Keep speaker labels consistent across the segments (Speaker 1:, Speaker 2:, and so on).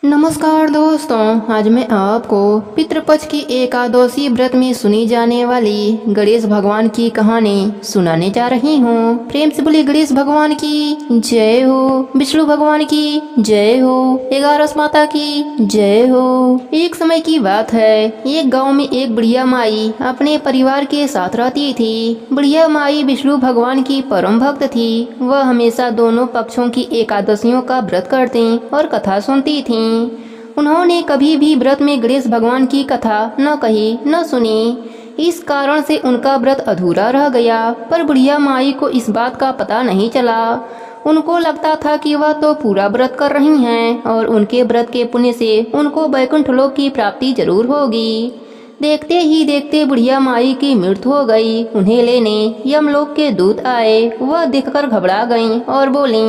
Speaker 1: नमस्कार दोस्तों, आज मैं आपको पितृपक्ष की एकादशी व्रत में सुनी जाने वाली गणेश भगवान की कहानी सुनाने जा रही हूँ। प्रेम से बोलिए गणेश भगवान की जय हो, विष्णु भगवान की जय हो, 11 माता की जय हो। एक समय की बात है, एक गांव में एक बुढ़िया माई अपने परिवार के साथ रहती थी। बुढ़िया माई विष्णु भगवान की परम भक्त थी। वह हमेशा दोनों पक्षों की एकादशियों का व्रत करती और कथा सुनती थी। उन्होंने कभी भी व्रत में गणेश भगवान की कथा न कही न सुनी। इस कारण से उनका व्रत अधूरा रह गया। पर बुढ़िया माई को इस बात का पता नहीं चला। उनको लगता था कि वह तो पूरा व्रत कर रही हैं और उनके व्रत के पुण्य से उनको वैकुंठ लोक की प्राप्ति जरूर होगी। देखते ही देखते बुढ़िया माई की मृत्यु हो गई। उन्हें लेने यमलोक के दूत आए। वह देखकर घबरा गईं और बोली,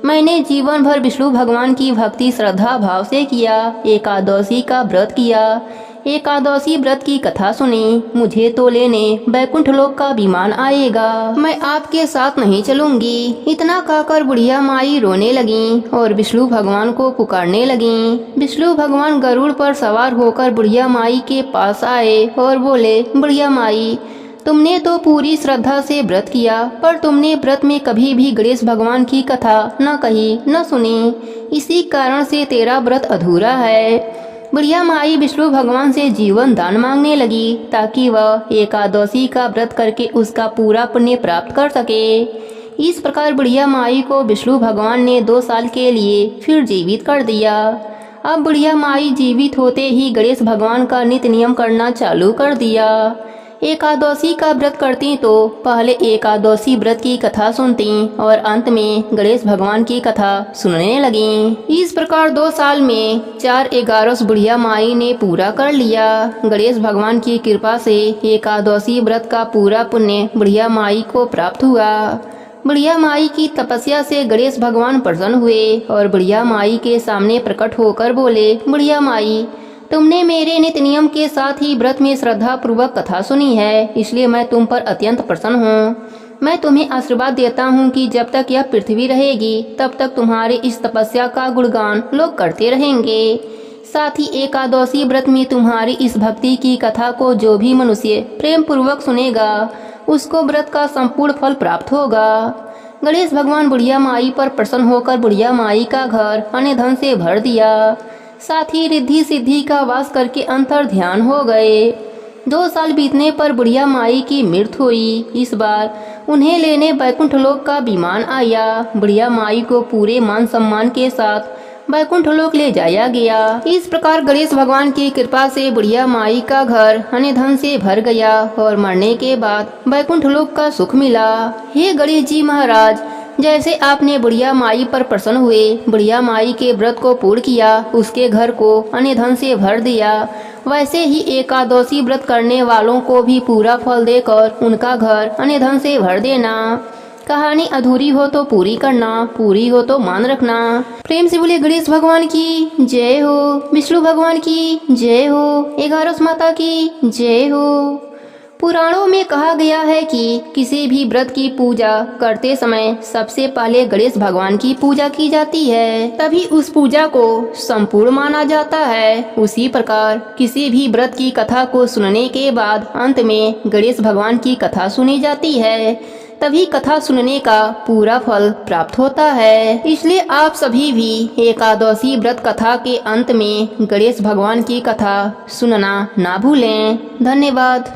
Speaker 1: मैंने जीवन भर विष्णु भगवान की भक्ति श्रद्धा भाव से किया, एकादशी का व्रत किया, एकादशी व्रत की कथा सुनी। मुझे तो लेने वैकुंठ लोक का विमान आएगा, मैं आपके साथ नहीं चलूंगी। इतना कहकर बुढ़िया माई रोने लगी और विष्णु भगवान को पुकारने लगी। विष्णु भगवान गरुड़ पर सवार होकर बुढ़िया माई के पास आए और बोले, बुढ़िया माई, तुमने तो पूरी श्रद्धा से व्रत किया, पर तुमने व्रत में कभी भी गणेश भगवान की कथा न कही न सुनी। इसी कारण से तेरा व्रत अधूरा है। बुढ़िया माई विष्णु भगवान से जीवन दान मांगने लगी ताकि वह एकादशी का व्रत करके उसका पूरा पुण्य प्राप्त कर सके। इस प्रकार बुढ़िया माई को विष्णु भगवान ने 2 साल के लिए फिर जीवित कर दिया। अब बुढ़िया माई जीवित होते ही गणेश भगवान का नित्य नियम करना चालू कर दिया। एकादशी का व्रत करती तो पहले एकादशी व्रत की कथा सुनती और अंत में गणेश भगवान की कथा सुनने लगी। इस प्रकार 2 साल में 4/11 बुढ़िया माई ने पूरा कर लिया। गणेश भगवान की कृपा से एकादशी व्रत का पूरा पुण्य बुढ़िया माई को प्राप्त हुआ। बुढ़िया माई की तपस्या से गणेश भगवान प्रसन्न हुए और बुढ़िया माई के सामने प्रकट होकर बोले, बुढ़िया माई, तुमने मेरे नित्य नियम के साथ ही व्रत में श्रद्धा पूर्वक कथा सुनी है, इसलिए मैं तुम पर अत्यंत प्रसन्न हूँ। मैं तुम्हें आशीर्वाद देता हूँ कि जब तक यह पृथ्वी रहेगी तब तक तुम्हारे इस तपस्या का गुणगान लोग करते रहेंगे। साथ ही एकादशी व्रत में तुम्हारी इस भक्ति की कथा को जो भी मनुष्य प्रेम पूर्वक सुनेगा उसको व्रत का संपूर्ण फल प्राप्त होगा। गणेश भगवान बुढ़िया माई पर प्रसन्न होकर बुढ़िया माई का घर अन्य धन से भर दिया। साथ ही रिद्धि सिद्धि का वास करके अंतर ध्यान हो गए। 2 साल बीतने पर बुढ़िया माई की मृत्यु हुई। इस बार उन्हें लेने वैकुंठ लोक का विमान आया। बुढ़िया माई को पूरे मान सम्मान के साथ वैकुंठ लोक ले जाया गया। इस प्रकार गणेश भगवान की कृपा से बुढ़िया माई का घर अन्य धन से भर गया और मरने के बाद वैकुंठ लोक का सुख मिला। हे गणेश जी महाराज, जैसे आपने बुढ़िया माई पर प्रसन्न हुए, बुढ़िया माई के व्रत को पूर्ण किया, उसके घर को अन्य धन से भर दिया, वैसे ही एकादशी व्रत करने वालों को भी पूरा फल देकर उनका घर अन्य धन से भर देना। कहानी अधूरी हो तो पूरी करना, पूरी हो तो मान रखना। प्रेम से बोलिए गणेश भगवान की जय हो, विष्णु भगवान की जय हो, 11 माता की जय हो। पुराणों में कहा गया है कि किसी भी व्रत की पूजा करते समय सबसे पहले गणेश भगवान की पूजा की जाती है, तभी उस पूजा को संपूर्ण माना जाता है। उसी प्रकार किसी भी व्रत की कथा को सुनने के बाद अंत में गणेश भगवान की कथा सुनी जाती है, तभी कथा सुनने का पूरा फल प्राप्त होता है। इसलिए आप सभी भी एकादशी व्रत कथा के अंत में गणेश भगवान की कथा सुनना ना भूलें। धन्यवाद।